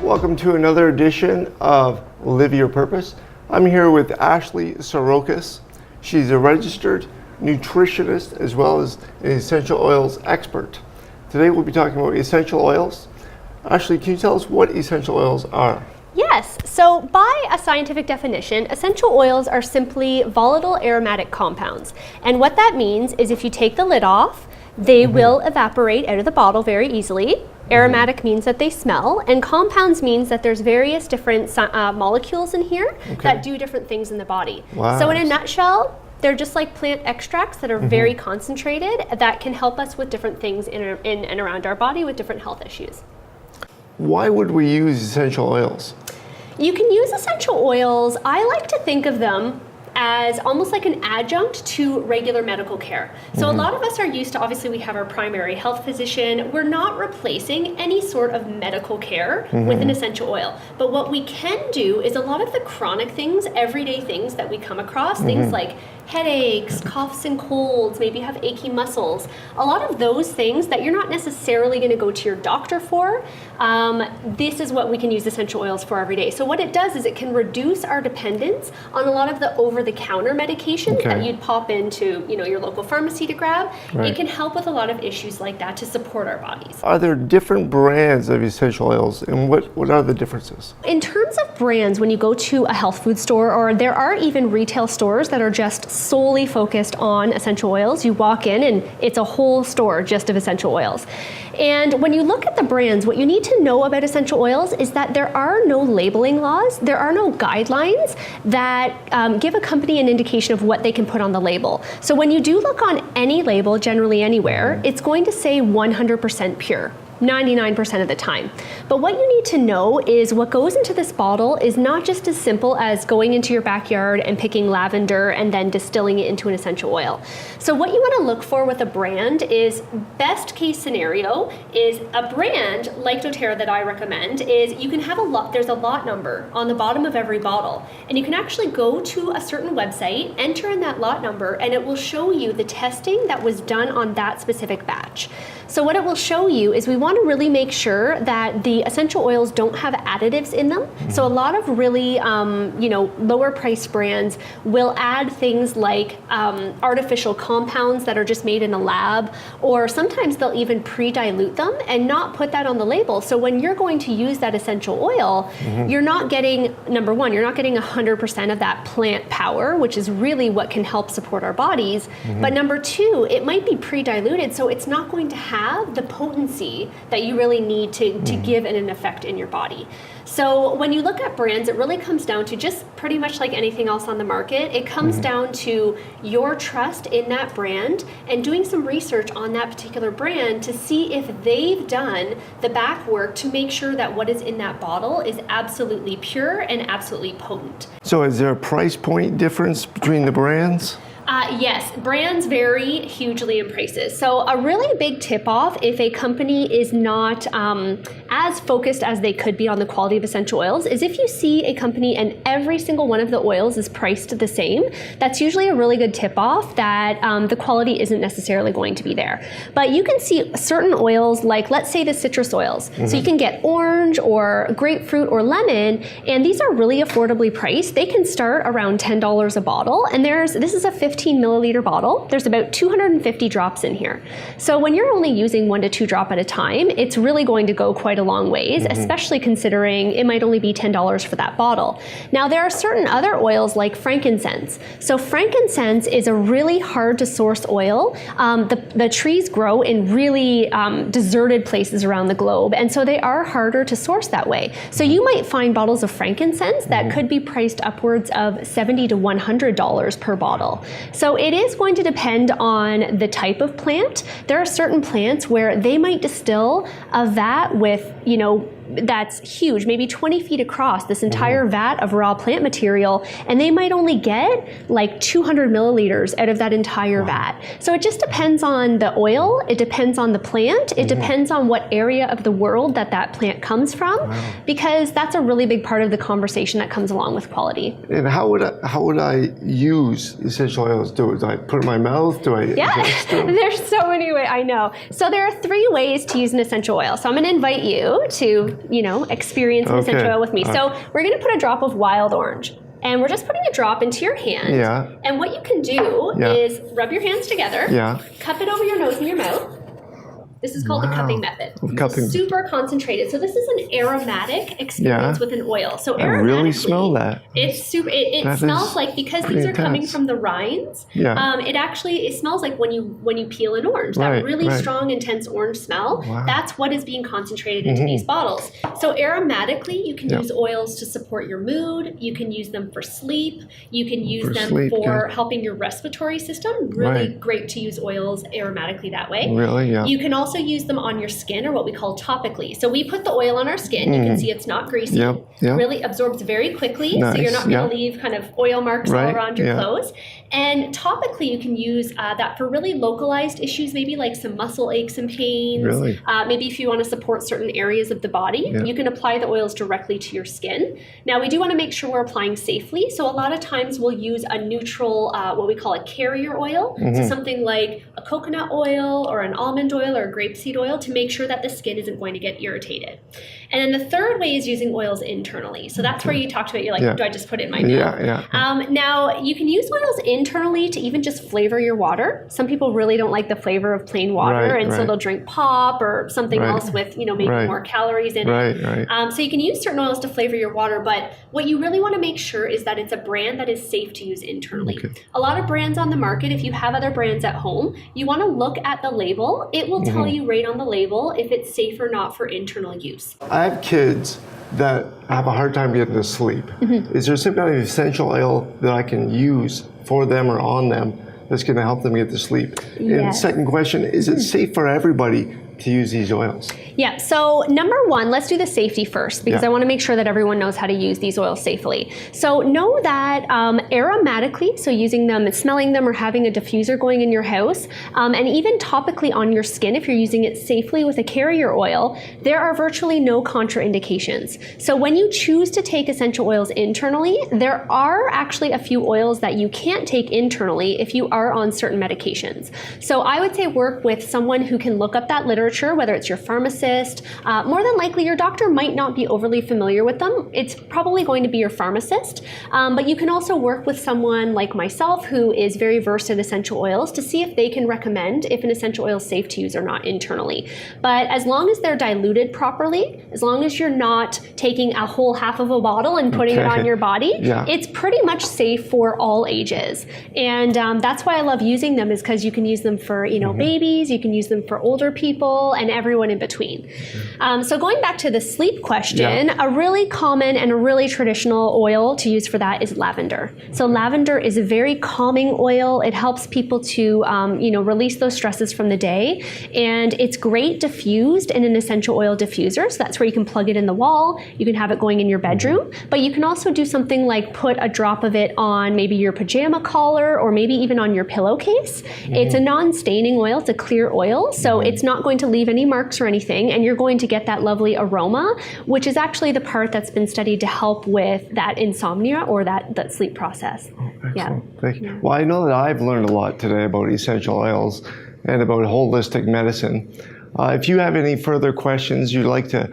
Welcome to another edition of Live Your Purpose. I'm here with Ashley Srokosz. She's a registered nutritionist as well as an essential oils expert. Today we'll be talking about essential oils. Ashley, can you tell us what essential oils are? Yes, so by a scientific definition, essential oils are simply volatile aromatic compounds. And what that means is if you take the lid off, they will evaporate out of the bottle very easily. Aromatic means that they smell, and compounds means that there's various different molecules in here that do different things in the body. Wow. So in a nutshell, they're just like plant extracts that are very concentrated that can help us with different things in and around our body with different health issues. Why would we use essential oils? You can use essential oils. I like to think of them as almost like an adjunct to regular medical care. So a lot of us are used to, obviously we have our primary health physician. We're not replacing any sort of medical care with an essential oil. But what we can do is a lot of the chronic things, everyday things that we come across, things like headaches, coughs and colds, maybe have achy muscles. A lot of those things that you're not necessarily going to go to your doctor for, this is what we can use essential oils for every day. So what it does is it can reduce our dependence on a lot of the over-the-counter medications that you'd pop into, your local pharmacy to grab. It can help with a lot of issues like that to support our bodies. Are there different brands of essential oils, and what are the differences? In terms of brands, when you go to a health food store, or there are even retail stores that are just solely focused on essential oils. You walk in and it's a whole store just of essential oils. And when you look at the brands, what you need to know about essential oils is that there are no labeling laws, there are no guidelines that give a company an indication of what they can put on the label. So when you do look on any label, generally anywhere, it's going to say 100% pure. 99% of the time. But what you need to know is what goes into this bottle is not just as simple as going into your backyard and picking lavender and then distilling it into an essential oil. So what you want to look for with a brand is, best case scenario is a brand like doTERRA that I recommend is you can have there's a lot number on the bottom of every bottle, and you can actually go to a certain website, enter in that lot number, and it will show you the testing that was done on that specific batch. So what it will show you is we want to really make sure that the essential oils don't have additives in them. So a lot of really, lower priced brands will add things like artificial compounds that are just made in a lab, or sometimes they'll even pre-dilute them and not put that on the label. So when you're going to use that essential oil, you're not getting, number one, you're not getting 100% of that plant power, which is really what can help support our bodies. But number two, it might be pre-diluted, so it's not going to have the potency that you really need to give an effect in your body. So when you look at brands, it really comes down to just pretty much like anything else on the market. It comes down to your trust in that brand and doing some research on that particular brand to see if they've done the back work to make sure that what is in that bottle is absolutely pure and absolutely potent. So is there a price point difference between the brands? Yes, brands vary hugely in prices. So a really big tip-off if a company is not as focused as they could be on the quality of essential oils is if you see a company and every single one of the oils is priced the same, that's usually a really good tip-off that the quality isn't necessarily going to be there. But you can see certain oils like, let's say the citrus oils. So you can get orange or grapefruit or lemon, and these are really affordably priced. They can start around $10 a bottle, and this is a 15 milliliter bottle. There's about 250 drops in here. So when you're only using 1 to 2 drop at a time, it's really going to go quite a long ways, especially considering it might only be $10 for that bottle. Now there are certain other oils like frankincense. So frankincense is a really hard to source oil. The trees grow in really deserted places around the globe, and so they are harder to source that way. So you might find bottles of frankincense that could be priced upwards of $70 to $100 per bottle. So it is going to depend on the type of plant. There are certain plants where they might distill a vat with, that's huge, maybe 20 feet across, this entire vat of raw plant material, and they might only get like 200 milliliters out of that entire vat. So it just depends on the oil, it depends on the plant, it depends on what area of the world that plant comes from, because that's a really big part of the conversation that comes along with quality. And how would I use essential oils oils? Do I put it in my mouth? Do I ingest them? There's so many ways. I know. So there are 3 ways to use an essential oil. So I'm going to invite you to, experience an essential oil with me. So we're going to put a drop of wild orange. And we're just putting a drop into your hand. Yeah. And what you can do is rub your hands together. Yeah. Cup it over your nose and your mouth. This is called the cupping method. It's super concentrated. So this is an aromatic experience with an oil. So I really smell that. It's super. It smells like, because these are coming from the rinds. Yeah. It smells like when you peel an orange. That really strong, intense orange smell. Wow. That's what is being concentrated into these bottles. So aromatically, you can use oils to support your mood. You can use them for sleep. You can use them for helping your respiratory system. Really great to use oils aromatically that way. Really, yeah. You can also use them on your skin, or what we call topically. So we put the oil on our skin. You can see it's not greasy. Really absorbs very quickly. So you're not going to leave kind of oil marks all around your clothes. And topically, you can use that for really localized issues, maybe like some muscle aches and pains. Really? Maybe if you want to support certain areas of the body, you can apply the oils directly to your skin. Now, we do want to make sure we're applying safely. So a lot of times we'll use a neutral, what we call a carrier oil. So something like a coconut oil or an almond oil or a grapeseed oil, to make sure that the skin isn't going to get irritated. And then the third way is using oils internally. So that's where you talked about, you're like, do I just put it in my mouth? Now, you can use oils internally to even just flavor your water. Some people really don't like the flavor of plain water, and so they'll drink pop or something else with, maybe more calories in it. So you can use certain oils to flavor your water, but what you really want to make sure is that it's a brand that is safe to use internally. A lot of brands on the market, if you have other brands at home, you want to look at the label. It will tell you right on the label if it's safe or not for internal use. I have kids that have a hard time getting to sleep. Is there some kind of essential oil that I can use for them or on them that's going to help them get to sleep? And second question, is it safe for everybody to use these oils? Yeah, so number one, let's do the safety first, because I want to make sure that everyone knows how to use these oils safely. So know that aromatically, so using them and smelling them or having a diffuser going in your house, and even topically on your skin, if you're using it safely with a carrier oil, there are virtually no contraindications. So when you choose to take essential oils internally, there are actually a few oils that you can't take internally if you are on certain medications. So I would say work with someone who can look up that literature, whether it's your pharmacist. More than likely, your doctor might not be overly familiar with them. It's probably going to be your pharmacist. But you can also work with someone like myself who is very versed in essential oils to see if they can recommend if an essential oil is safe to use or not internally. But as long as they're diluted properly, as long as you're not taking a whole half of a bottle and putting it on your body, it's pretty much safe for all ages. And that's why I love using them, is because you can use them for babies, you can use them for older people, and everyone in between. So going back to the sleep question, a really common and a really traditional oil to use for that is lavender. So lavender is a very calming oil. It helps people to release those stresses from the day, and it's great diffused in an essential oil diffuser. So that's where you can plug it in the wall. You can have it going in your bedroom, but you can also do something like put a drop of it on maybe your pajama collar or maybe even on your pillowcase. It's a non-staining oil. It's a clear oil, so it's not going to leave any marks or anything, and you're going to get that lovely aroma, which is actually the part that's been studied to help with that insomnia or that sleep process. Thank you. Well, I know that I've learned a lot today about essential oils and about holistic medicine. If you have any further questions you'd like to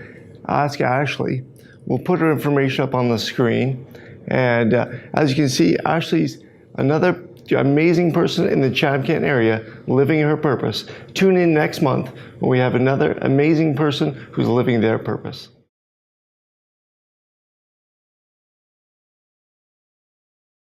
ask Ashley, we'll put her information up on the screen. And as you can see, Ashley's another amazing person in the Chatham-Kent area living her purpose. Tune in next month when we have another amazing person who's living their purpose.